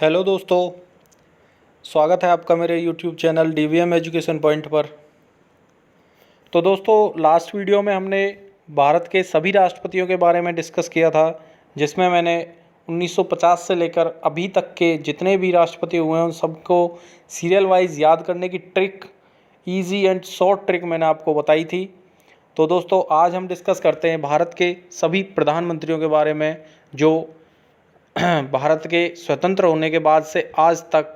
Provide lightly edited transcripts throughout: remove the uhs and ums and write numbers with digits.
Hello दोस्तों, स्वागत है आपका मेरे YouTube channel DVM education point पर। तो दोस्तों, लास्ट वीडियो में हमने भारत के सभी राष्ट्रपतियों के बारे में डिस्कस किया था, जिसमें मैंने 1950 से लेकर अभी तक के जितने भी राष्ट्रपति हुए हैं उन सबको सीरियल वाइज याद करने की trick, easy and short trick मैंने आपको बताई थी। तो दोस्तों, आज हम डिस्कस करते हैं भारत के सभी प्रधानमंत्रियों के बारे में जो भारत के स्वतंत्र होने के बाद से आज तक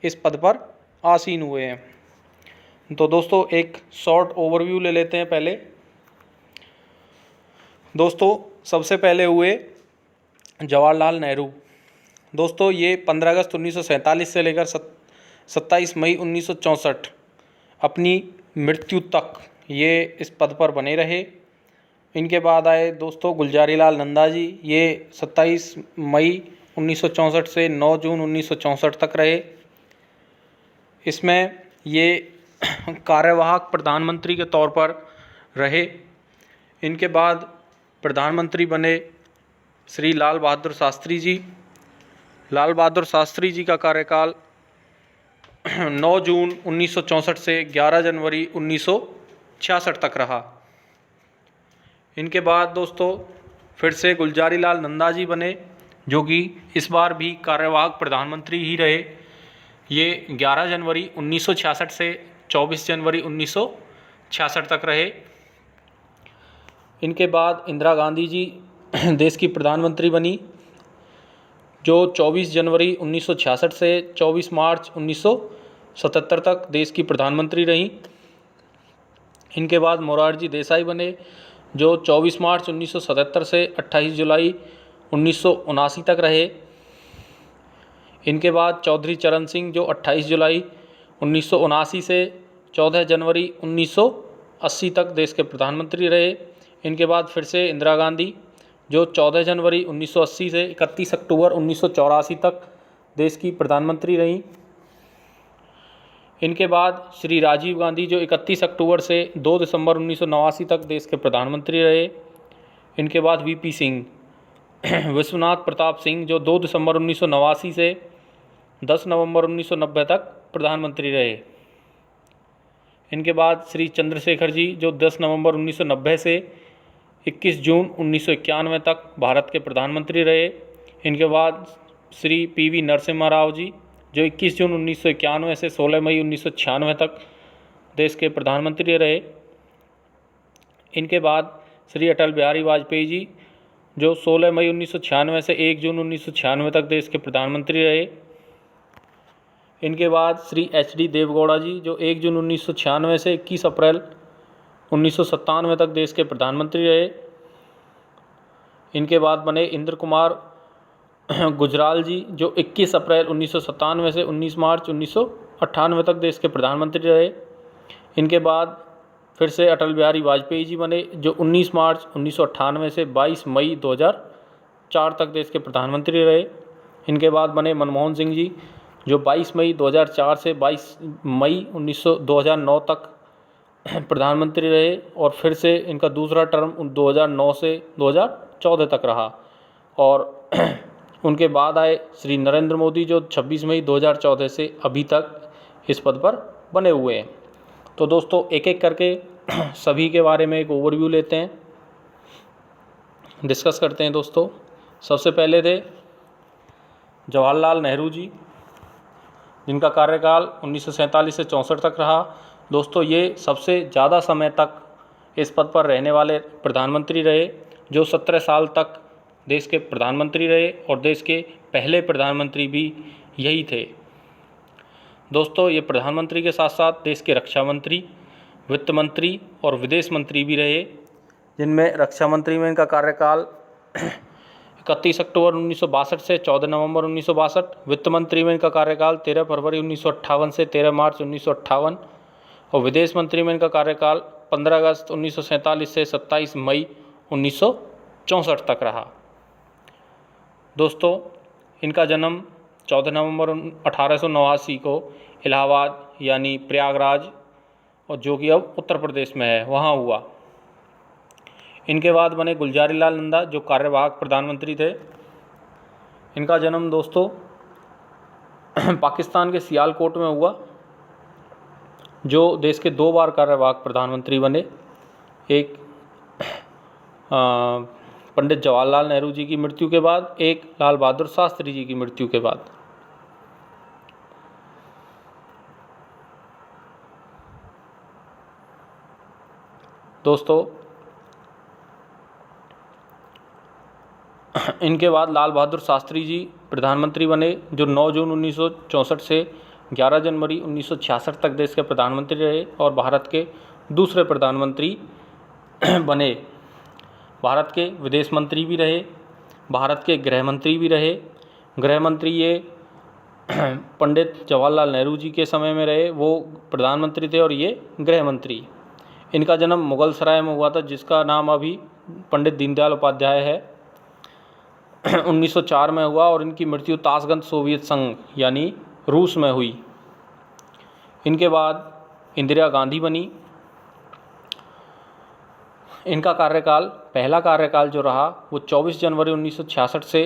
इस पद पर आसीन हुए हैं। तो दोस्तों, एक शॉर्ट ओवरव्यू ले लेते हैं। पहले दोस्तों, सबसे पहले हुए जवाहरलाल नेहरू। दोस्तों, ये 15 अगस्त 1947 से लेकर 27 मई 1964 अपनी मृत्यु तक ये इस पद पर बने रहे। इनके बाद आए दोस्तों गुलजारी लाल नंदा जी। ये 27 मई 1964 से 9 जून 1964 तक रहे। इसमें ये कार्यवाहक प्रधानमंत्री के तौर पर रहे। इनके बाद प्रधानमंत्री बने श्री लाल बहादुर शास्त्री जी। लाल बहादुर शास्त्री जी का कार्यकाल 9 जून 1964 से 11 जनवरी 1966 तक रहा। इनके बाद दोस्तों फिर से गुलजारी लाल नंदा जी बने, जो कि इस बार भी कार्यवाहक प्रधानमंत्री ही रहे। ये 11 जनवरी 1966 से 24 जनवरी 1966 तक रहे। इनके बाद इंदिरा गांधी जी देश की प्रधानमंत्री बनी, जो 24 जनवरी 1966 से 24 मार्च 1977 तक देश की प्रधानमंत्री रहीं। इनके बाद मोरारजी देसाई बने, जो 24 मार्च 1977 से 28 जुलाई 1979 तक रहे। इनके बाद चौधरी चरण सिंह, जो 28 जुलाई 1979 से 14 जनवरी 1980 तक देश के प्रधानमंत्री रहे। इनके बाद फिर से इंदिरा गांधी, जो 14 जनवरी 1980 से 31 अक्टूबर 1984 तक देश की प्रधानमंत्री रहीं। इनके बाद श्री राजीव गांधी, जो 31 अक्टूबर से 2 दिसंबर 1989 तक देश के प्रधानमंत्री रहे। इनके बाद वीपी सिंह, विश्वनाथ प्रताप सिंह, जो 2 दिसंबर 1989 से 10 नवंबर 1990 तक प्रधानमंत्री रहे। इनके बाद श्री चंद्रशेखर जी, जो 10 नवंबर 1990 से 21 जून 1991 तक भारत के प्रधानमंत्री रहे। इनके बाद श्री पीवी नरसिम्हा राव जी, जो 21 जून 1991 से 16 मई 1996 तक देश के प्रधानमंत्री रहे। इनके बाद श्री अटल बिहारी वाजपेयी जी, जो 16 मई 1996 से 1 जून 1996 तक देश के प्रधानमंत्री रहे। इनके बाद श्री एच.डी. देवगौड़ा जी, जो 1 जून 1996 से 21 अप्रैल 1997 तक देश के प्रधानमंत्री रहे। इनके बाद बने इंद्र कुमार गुजराल जी, जो 21 अप्रैल 1997 से 19 मार्च 1998 तक देश के प्रधानमंत्री रहे। इनके बाद फिर से अटल बिहारी वाजपेयी जी बने, जो 19 मार्च 1998 से 22 मई 2004 तक देश के प्रधानमंत्री रहे। इनके बाद बने मनमोहन सिंह जी, जो 22 मई 2004 से 22 मई 2009 तक प्रधानमंत्री रहे, और फिर से इनका दूसरा टर्म 2009 से 2014 तक रहा। और उनके बाद आए श्री नरेंद्र मोदी, जो 26 मई 2014 से अभी तक इस पद पर बने हुए हैं। तो दोस्तों, एक एक करके सभी के बारे में एक ओवरव्यू लेते हैं, डिस्कस करते हैं। दोस्तों, सबसे पहले थे जवाहरलाल नेहरू जी, जिनका कार्यकाल 1947 से 64 तक रहा। दोस्तों, ये सबसे ज़्यादा समय तक इस पद पर रहने वाले प्रधानमंत्री रहे, जो 17 साल तक देश के प्रधानमंत्री रहे, और देश के पहले प्रधानमंत्री भी यही थे। दोस्तों, ये प्रधानमंत्री के साथ साथ देश के रक्षा मंत्री, वित्त मंत्री और विदेश मंत्री भी रहे, जिनमें रक्षा मंत्री में इनका कार्यकाल 31 अक्टूबर 1962 से 14 नवंबर 1962, वित्त मंत्री में इनका कार्यकाल 13 फरवरी 1958 से 13 मार्च 1958, और विदेश मंत्री में इनका कार्यकाल 15 अगस्त 1947 से 27 मई 1964 तक रहा। दोस्तों, इनका जन्म 14 नवंबर 1889 को इलाहाबाद यानी प्रयागराज, और जो कि अब उत्तर प्रदेश में है, वहाँ हुआ। इनके बाद बने गुलजारी लाल नंदा, जो कार्यवाहक प्रधानमंत्री थे। इनका जन्म दोस्तों पाकिस्तान के सियालकोट में हुआ, जो देश के 2 बार कार्यवाहक प्रधानमंत्री बने, एक पंडित जवाहरलाल नेहरू जी की मृत्यु के बाद, एक लाल बहादुर शास्त्री जी की मृत्यु के बाद। दोस्तों, इनके बाद लाल बहादुर शास्त्री जी प्रधानमंत्री बने, जो 9 जून 1964 से 11 जनवरी 1966 तक देश के प्रधानमंत्री रहे और भारत के दूसरे प्रधानमंत्री बने। भारत के विदेश मंत्री भी रहे, भारत के गृह मंत्री भी रहे। गृह मंत्री ये पंडित जवाहरलाल नेहरू जी के समय में रहे, वो प्रधानमंत्री थे और ये गृह मंत्री। इनका जन्म मुगल सराय में हुआ था, जिसका नाम अभी पंडित दीनदयाल उपाध्याय है। 1904 में हुआ और इनकी मृत्यु ताशकंद सोवियत संघ यानी रूस में हुई। इनके बाद इंदिरा गांधी बनी। इनका कार्यकाल, पहला कार्यकाल जो रहा वो 24 जनवरी 1966 से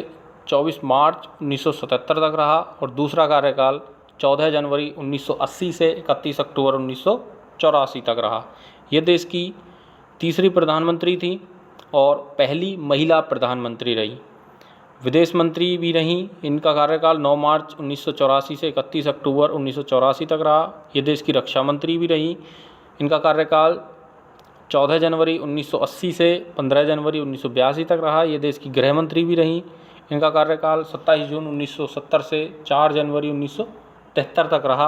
24 मार्च 1977 तक रहा और दूसरा कार्यकाल 14 जनवरी 1980 से 31 अक्टूबर 1984 तक रहा। ये देश की तीसरी प्रधानमंत्री थी और पहली महिला प्रधानमंत्री रही। विदेश मंत्री भी रहीं। इनका कार्यकाल 9 मार्च 1984 से 31 अक्टूबर 1984 तक रहा। ये देश की रक्षा मंत्री भी रहीं। इनका कार्यकाल 14 जनवरी 1980 से 15 जनवरी 1982 तक रहा। ये देश की गृह मंत्री भी रहीं। इनका कार्यकाल 27 जून 1970 से 4 जनवरी 1973 तक रहा।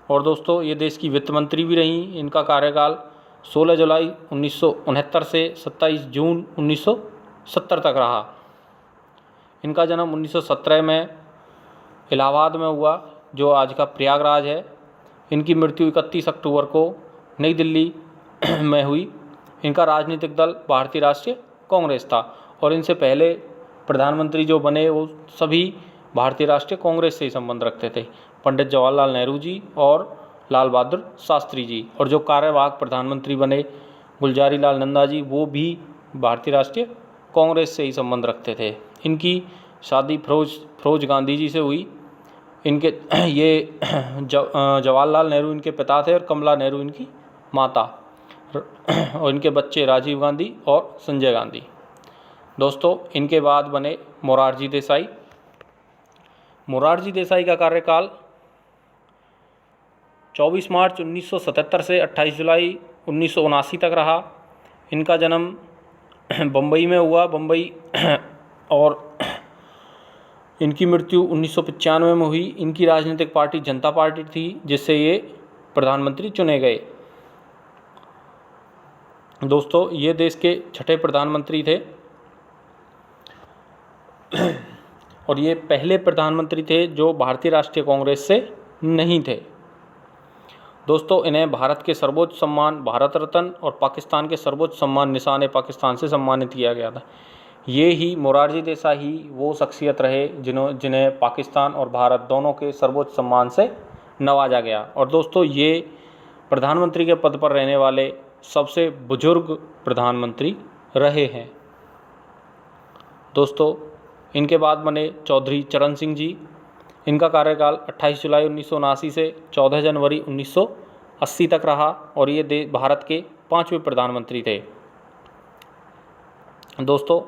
और दोस्तों, ये देश की वित्त मंत्री भी रहीं। इनका कार्यकाल 16 जुलाई 1969 से 27 जून 1970 तक रहा। इनका जन्म 1917 में इलाहाबाद में हुआ, जो आज का प्रयागराज है। इनकी मृत्यु 31 अक्टूबर को नई दिल्ली में हुई। इनका राजनीतिक दल भारतीय राष्ट्रीय कांग्रेस था और इनसे पहले प्रधानमंत्री जो बने वो सभी भारतीय राष्ट्रीय कांग्रेस से ही संबंध रखते थे, पंडित जवाहरलाल नेहरू जी और लाल बहादुर शास्त्री जी। और जो कार्यवाहक प्रधानमंत्री बने गुलजारी लाल नंदा जी, वो भी भारतीय राष्ट्रीय कांग्रेस से ही संबंध रखते थे। इनकी शादी फिरोज गांधी जी से हुई। इनके ये जवाहरलाल नेहरू इनके पिता थे और कमला नेहरू इनकी माता, और इनके बच्चे राजीव गांधी और संजय गांधी। दोस्तों, इनके बाद बने मोरारजी देसाई। मोरारजी देसाई का कार्यकाल 24 मार्च 1977 से 28 जुलाई 1979 तक रहा। इनका जन्म बम्बई में हुआ, बम्बई, और इनकी मृत्यु 1995 में हुई। इनकी राजनीतिक पार्टी जनता पार्टी थी, जिससे ये प्रधानमंत्री चुने गए। दोस्तों, ये देश के 6ठे प्रधानमंत्री थे और ये पहले प्रधानमंत्री थे जो भारतीय राष्ट्रीय कांग्रेस से नहीं थे। दोस्तों, इन्हें भारत के सर्वोच्च सम्मान भारत रत्न और पाकिस्तान के सर्वोच्च सम्मान निशान पाकिस्तान से सम्मानित किया गया था। ये ही मोरारजी देसाई ही वो शख्सियत रहे जिन्हें पाकिस्तान और भारत दोनों के सर्वोच्च सम्मान से नवाजा गया। और दोस्तों, ये प्रधानमंत्री के पद पर रहने वाले सबसे बुजुर्ग प्रधानमंत्री रहे हैं। दोस्तों, इनके बाद बने चौधरी चरण सिंह जी। इनका कार्यकाल 28 जुलाई 1979 से 14 जनवरी 1980 तक रहा और ये भारत के 5वें प्रधानमंत्री थे। दोस्तों,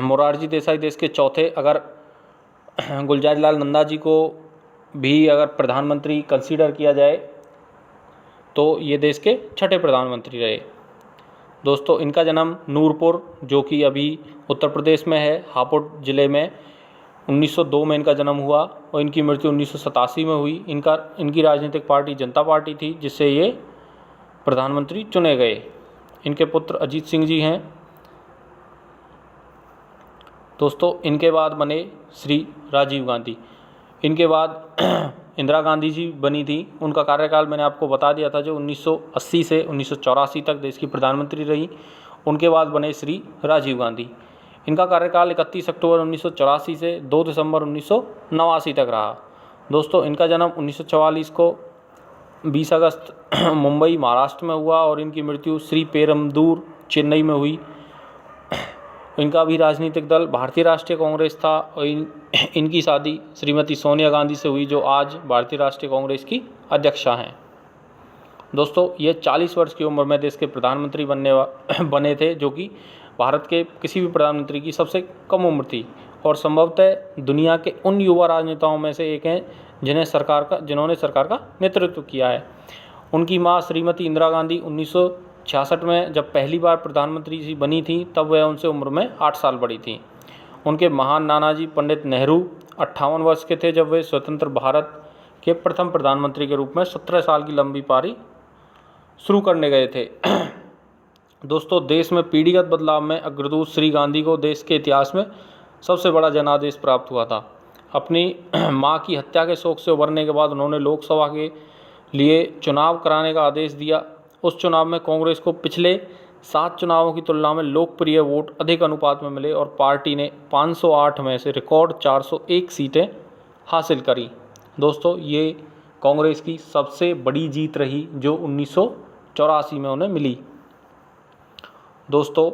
मोरारजी देसाई देश के चौथे, अगर गुलजारी लाल नंदा जी को भी अगर प्रधानमंत्री कंसीडर किया जाए तो ये देश के 6ठे प्रधानमंत्री रहे। दोस्तों, इनका जन्म नूरपुर, जो कि अभी उत्तर प्रदेश में है, हापुड़ ज़िले में 1902 में इनका जन्म हुआ और इनकी मृत्यु 1987 में हुई। इनकी राजनीतिक पार्टी जनता पार्टी थी, जिससे ये प्रधानमंत्री चुने गए। इनके पुत्र अजीत सिंह जी हैं। दोस्तों, इनके बाद बने श्री राजीव गांधी। इनके बाद इंदिरा गांधी जी बनी थी। उनका कार्यकाल मैंने आपको बता दिया था, जो 1980 से 1984 तक देश की प्रधानमंत्री रही। उनके बाद बने श्री राजीव गांधी। इनका कार्यकाल 31 अक्टूबर 1984 से 2 दिसंबर 1989 तक रहा। दोस्तों, इनका जन्म 1944 को 20 अगस्त मुंबई महाराष्ट्र में हुआ और इनकी मृत्यु श्री पेरुंबदूर चेन्नई में हुई। इनका भी राजनीतिक दल भारतीय राष्ट्रीय कांग्रेस था और इनकी शादी श्रीमती सोनिया गांधी से हुई, जो आज भारतीय राष्ट्रीय कांग्रेस की अध्यक्षा हैं। दोस्तों, ये 40 वर्ष की उम्र में देश के प्रधानमंत्री बने थे, जो कि भारत के किसी भी प्रधानमंत्री की सबसे कम उम्र थी और संभवतः दुनिया के उन युवा राजनेताओं में से एक हैं जिन्होंने सरकार का नेतृत्व किया है। उनकी मां श्रीमती इंदिरा गांधी 1966 में जब पहली बार प्रधानमंत्री बनी थी, तब वह उनसे उम्र में 8 साल बड़ी थी। उनके महान नानाजी पंडित नेहरू 58 वर्ष के थे जब वे स्वतंत्र भारत के प्रथम प्रधानमंत्री के रूप में 17 साल की लंबी पारी शुरू करने गए थे। दोस्तों, देश में पीढ़ीगत बदलाव में अग्रदूत श्री गांधी को देश के इतिहास में सबसे बड़ा जनादेश प्राप्त हुआ था। अपनी मां की हत्या के शोक से उबरने के बाद उन्होंने लोकसभा के लिए चुनाव कराने का आदेश दिया। उस चुनाव में कांग्रेस को पिछले 7 चुनावों की तुलना में लोकप्रिय वोट अधिक अनुपात में मिले और पार्टी ने 508 में से रिकॉर्ड 401 सीटें हासिल करी। दोस्तों, ये कांग्रेस की सबसे बड़ी जीत रही जो 1984 में उन्हें मिली। दोस्तों,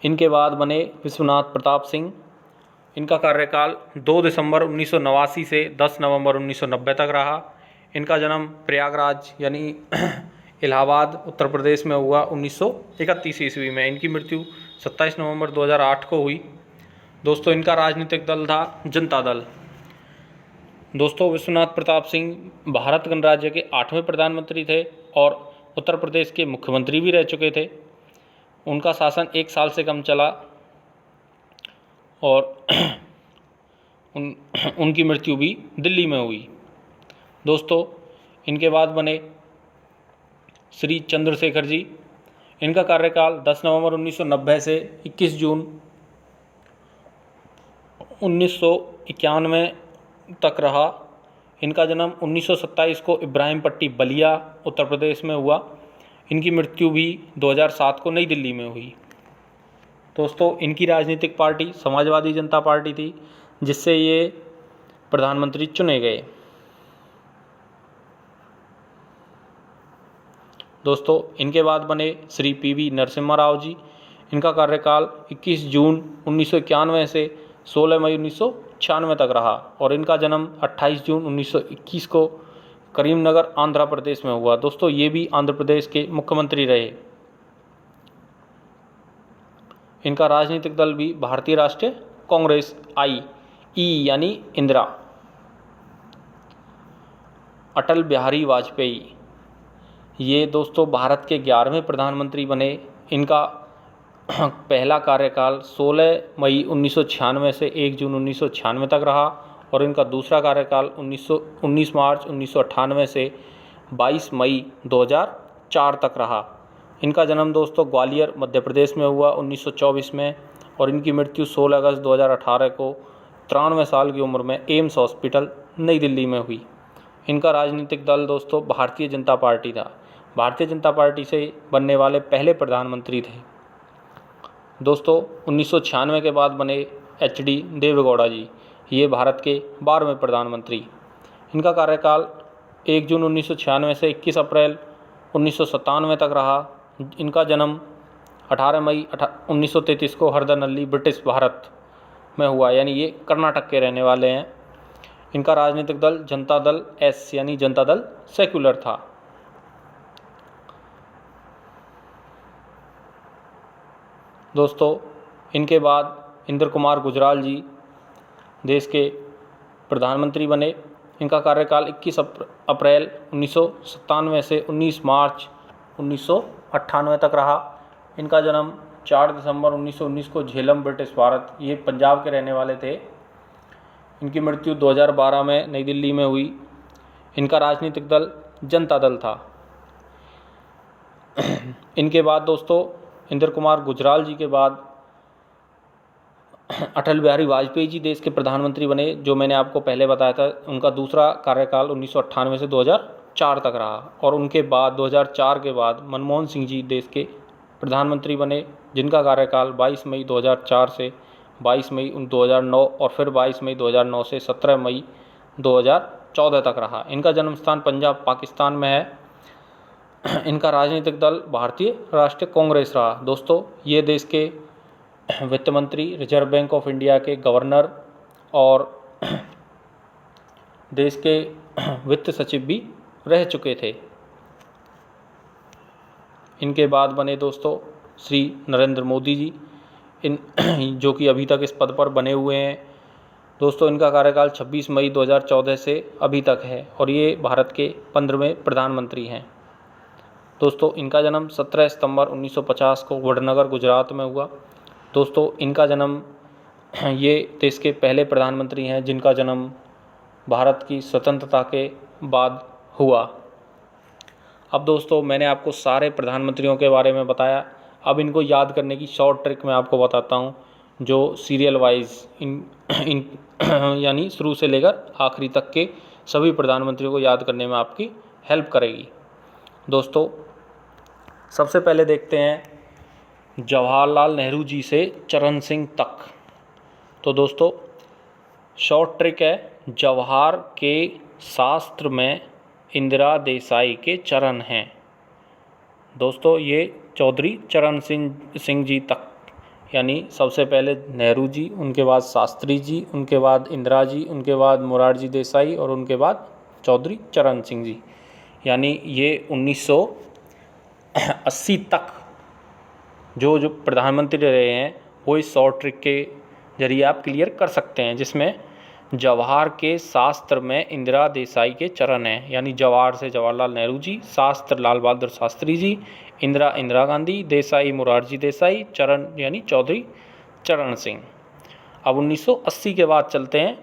इनके बाद बने विश्वनाथ प्रताप सिंह। इनका कार्यकाल 2 दिसंबर 1989 से 10 नवंबर 1990 तक रहा। इनका जन्म प्रयागराज यानी इलाहाबाद उत्तर प्रदेश में हुआ 1931 ईस्वी में। इनकी मृत्यु 27 नवंबर 2008 को हुई। दोस्तों, इनका राजनीतिक दल था जनता दल। दोस्तों, विश्वनाथ प्रताप सिंह भारत गणराज्य के 8वें प्रधानमंत्री थे और उत्तर प्रदेश के मुख्यमंत्री भी रह चुके थे। उनका शासन 1 साल से कम चला और उनकी मृत्यु भी दिल्ली में हुई। दोस्तों, इनके बाद बने श्री चंद्रशेखर जी। इनका कार्यकाल 10 नवंबर 1990 से 21 जून 1991 तक रहा। इनका जन्म 1927 को इब्राहिमपट्टी बलिया उत्तर प्रदेश में हुआ। इनकी मृत्यु भी 2007 को नई दिल्ली में हुई। दोस्तों, इनकी राजनीतिक पार्टी समाजवादी जनता पार्टी थी, जिससे ये प्रधानमंत्री चुने गए। दोस्तों, इनके बाद बने श्री पीवी नरसिम्हा राव जी। इनका कार्यकाल 21 जून 1991 से 16 मई 1996 तक रहा और इनका जन्म 28 जून 1921 को करीमनगर आंध्र प्रदेश में हुआ। दोस्तों, ये भी आंध्र प्रदेश के मुख्यमंत्री रहे। इनका राजनीतिक दल भी भारतीय राष्ट्रीय कांग्रेस ई यानी इंदिरा। अटल बिहारी वाजपेयी, ये दोस्तों भारत के 11वें प्रधानमंत्री बने। इनका पहला कार्यकाल 16 मई 1996 से 1 जून 1996 तक रहा और इनका दूसरा कार्यकाल 19 मार्च 1998 से 22 मई 2004 तक रहा। इनका जन्म दोस्तों ग्वालियर मध्य प्रदेश में हुआ 1924 में और इनकी मृत्यु 16 अगस्त 2018 को 93 साल की उम्र में एम्स हॉस्पिटल नई दिल्ली में हुई। इनका राजनीतिक दल दोस्तों भारतीय जनता पार्टी था। भारतीय जनता पार्टी से बनने वाले पहले प्रधानमंत्री थे। दोस्तों, 1996 के बाद बने HD देवेगौड़ा जी। ये भारत के 12वें प्रधानमंत्री। इनका कार्यकाल 1 जून 1996 से 21 अप्रैल 1997 तक रहा। इनका जन्म 18 मई 1933 को हरदनल्ली ब्रिटिश भारत में हुआ, यानी ये कर्नाटक के रहने वाले हैं। इनका राजनीतिक दल जनता दल एस यानी जनता दल सेक्युलर था। दोस्तों, इनके बाद इंद्र कुमार गुजराल जी देश के प्रधानमंत्री बने। इनका कार्यकाल 21 अप्रैल 1997 से 19 मार्च 1998 तक रहा। इनका जन्म 4 दिसंबर 1919 को झेलम ब्रिटिश भारत, ये पंजाब के रहने वाले थे। इनकी मृत्यु 2012 में नई दिल्ली में हुई। इनका राजनीतिक दल जनता दल था। इनके बाद दोस्तों इंद्र कुमार गुजराल जी के बाद अटल बिहारी वाजपेयी जी देश के प्रधानमंत्री बने, जो मैंने आपको पहले बताया था। उनका दूसरा कार्यकाल 1998 से 2004 तक रहा और उनके बाद 2004 के बाद मनमोहन सिंह जी देश के प्रधानमंत्री बने, जिनका कार्यकाल 22 मई 2004 से 22 मई 2009 और फिर 22 मई 2009 से 17 मई 2014 तक रहा। इनका जन्म स्थान पंजाब पाकिस्तान में है। इनका राजनीतिक दल भारतीय राष्ट्रीय कांग्रेस रहा। दोस्तों, ये देश के वित्त मंत्री, रिजर्व बैंक ऑफ इंडिया के गवर्नर और देश के वित्त सचिव भी रह चुके थे। इनके बाद बने दोस्तों श्री नरेंद्र मोदी जी, जो कि अभी तक इस पद पर बने हुए हैं। दोस्तों इनका कार्यकाल 26 मई 2014 से अभी तक है और ये भारत के 15वें प्रधानमंत्री हैं। दोस्तों इनका जन्म 17 सितंबर 1950 को वडनगर गुजरात में हुआ। दोस्तों इनका जन्म, ये देश के पहले प्रधानमंत्री हैं जिनका जन्म भारत की स्वतंत्रता के बाद हुआ। अब दोस्तों मैंने आपको सारे प्रधानमंत्रियों के बारे में बताया। अब इनको याद करने की शॉर्ट ट्रिक मैं आपको बताता हूँ, जो सीरियल वाइज इन यानी शुरू से लेकर आखिरी तक के सभी प्रधानमंत्रियों को याद करने में आपकी हेल्प करेगी। दोस्तों सबसे पहले देखते हैं जवाहरलाल नेहरू जी से चरण सिंह तक। तो दोस्तों शॉर्ट ट्रिक है, जवाहर के शास्त्र में इंदिरा देसाई के चरण हैं। दोस्तों ये चौधरी चरण सिंह जी तक, यानी सबसे पहले नेहरू जी, उनके बाद शास्त्री जी, उनके बाद इंदिरा जी, उनके बाद मोरारजी देसाई और उनके बाद चौधरी चरण सिंह जी, यानी ये 1980 तक जो प्रधानमंत्री रहे हैं वो इस शॉर्ट ट्रिक के जरिए आप क्लियर कर सकते हैं, जिसमें जवाहर के शास्त्र में इंदिरा देसाई के चरण हैं, यानी जवाहर से जवाहरलाल नेहरू जी, शास्त्र लाल बहादुर शास्त्री जी, इंदिरा गांधी, देसाई मोरारजी देसाई, चरण यानी चौधरी चरण सिंह। अब 1980 के बाद चलते हैं।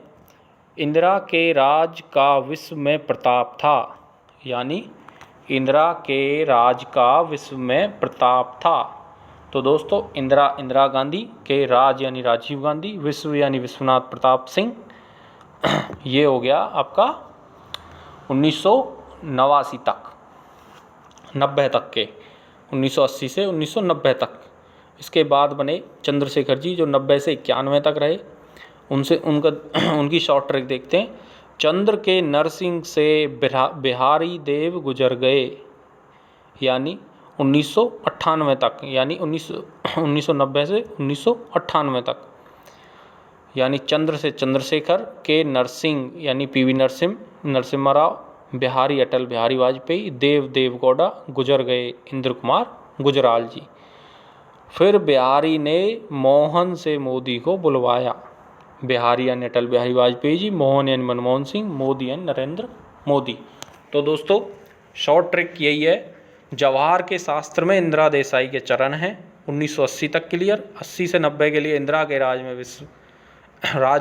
इंदिरा के राज का विश्व में प्रताप था, यानी इंदिरा के राज का विश्व में प्रताप था। तो दोस्तों इंदिरा गांधी के राज यानी राजीव गांधी, विश्व यानी विश्वनाथ प्रताप सिंह, ये हो गया आपका 1989 तक, 90 तक के, 1980 से 1990 तक। इसके बाद बने चंद्रशेखर जी जो 90 से 91 तक रहे। उनकी शॉर्ट ट्रिक देखते हैं। चंद्र के नरसिंह से बिहारी देव गुजर गए, यानी 1998 तक, यानी 1990 से 1998 तक, यानी चंद्र से चंद्रशेखर, के नरसिंह यानी पीवी नरसिम्हा राव, बिहारी अटल बिहारी वाजपेयी, देवगौड़ा, गुजर गए इंद्र कुमार गुजराल जी। फिर बिहारी ने मोहन से मोदी को बुलवाया, बिहारी यानी अटल बिहारी वाजपेयी जी, मोहन यानी मनमोहन सिंह, मोदी यानी नरेंद्र मोदी। तो दोस्तों शॉर्ट ट्रिक यही है, जवाहर के शास्त्र में इंदिरा देसाई के चरण हैं 1980 तक क्लियर। 80 से 90 के लिए इंदिरा के राज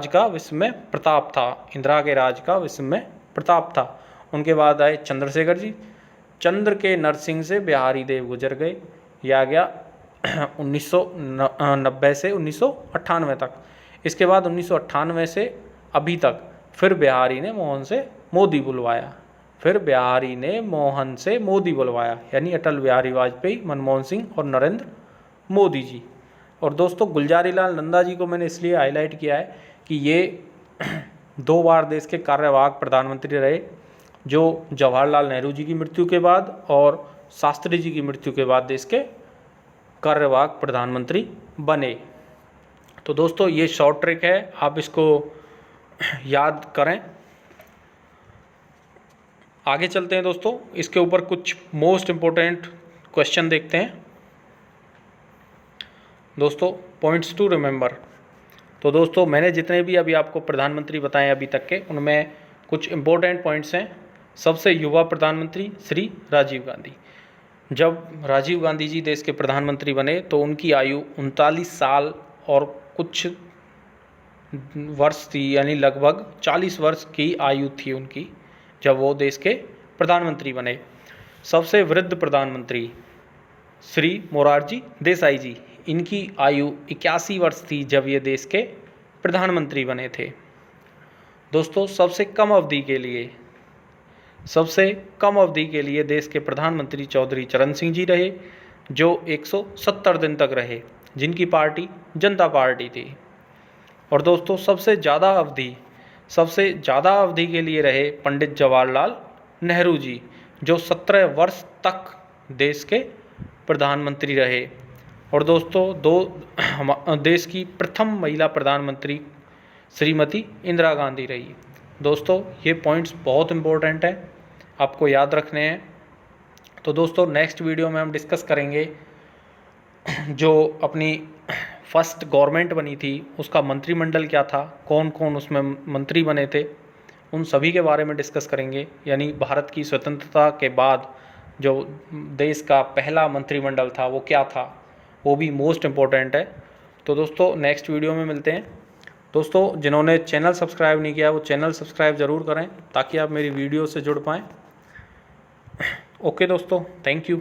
का विश्व में प्रताप था, इंदिरा के राज का विश्व में प्रताप था। उनके बाद आए चंद्रशेखर जी, चंद्र के नरसिंह से बिहारी देव गुजर गए, यह आ गया 1990 से 1998 तक। इसके बाद 1998 से अभी तक फिर बिहारी ने मोहन से मोदी बुलवाया, फिर बिहारी ने मोहन से मोदी बुलवाया, यानी अटल बिहारी वाजपेयी, मनमोहन सिंह और नरेंद्र मोदी जी। और दोस्तों गुलजारी लाल नंदा जी को मैंने इसलिए हाईलाइट किया है कि ये 2 बार देश के कार्यवाहक प्रधानमंत्री रहे, जो जवाहरलाल नेहरू जी की मृत्यु के बाद और शास्त्री जी की मृत्यु के बाद देश के कार्यवाहक प्रधानमंत्री बने। तो दोस्तों ये शॉर्ट ट्रिक है, आप इसको याद करें। आगे चलते हैं दोस्तों, इसके ऊपर कुछ मोस्ट इम्पोर्टेंट क्वेश्चन देखते हैं। दोस्तों पॉइंट्स टू रिमेंबर। तो दोस्तों मैंने जितने भी अभी आपको प्रधानमंत्री बताए अभी तक के, उनमें कुछ इम्पोर्टेंट पॉइंट्स हैं। सबसे युवा प्रधानमंत्री श्री राजीव गांधी। जब राजीव गांधी जी देश के प्रधानमंत्री बने तो उनकी आयु 39 साल और कुछ वर्ष थी, यानी लगभग 40 वर्ष की आयु थी उनकी जब वो देश के प्रधानमंत्री बने। सबसे वृद्ध प्रधानमंत्री श्री मोरारजी देसाई जी, इनकी आयु 81 वर्ष थी जब ये देश के प्रधानमंत्री बने थे। दोस्तों सबसे कम अवधि के लिए देश के प्रधानमंत्री चौधरी चरण सिंह जी रहे, जो 170 दिन तक रहे, जिनकी पार्टी जनता पार्टी थी। और दोस्तों सबसे ज़्यादा अवधि के लिए रहे पंडित जवाहरलाल नेहरू जी, जो 17 वर्ष तक देश के प्रधानमंत्री रहे। और दोस्तों देश की प्रथम महिला प्रधानमंत्री श्रीमती इंदिरा गांधी रही। दोस्तों ये पॉइंट्स बहुत इम्पोर्टेंट है, आपको याद रखने हैं। तो दोस्तों नेक्स्ट वीडियो में हम डिस्कस करेंगे जो अपनी फर्स्ट गवर्नमेंट बनी थी उसका मंत्रिमंडल क्या था, कौन कौन उसमें मंत्री बने थे, उन सभी के बारे में डिस्कस करेंगे। यानी भारत की स्वतंत्रता के बाद जो देश का पहला मंत्रिमंडल था वो क्या था, वो भी मोस्ट इम्पोर्टेंट है। तो दोस्तों नेक्स्ट वीडियो में मिलते हैं। दोस्तों जिन्होंने चैनल सब्सक्राइब नहीं किया वो चैनल सब्सक्राइब ज़रूर करें ताकि आप मेरी वीडियो से जुड़ पाएँ। ओके दोस्तों, थैंक यू।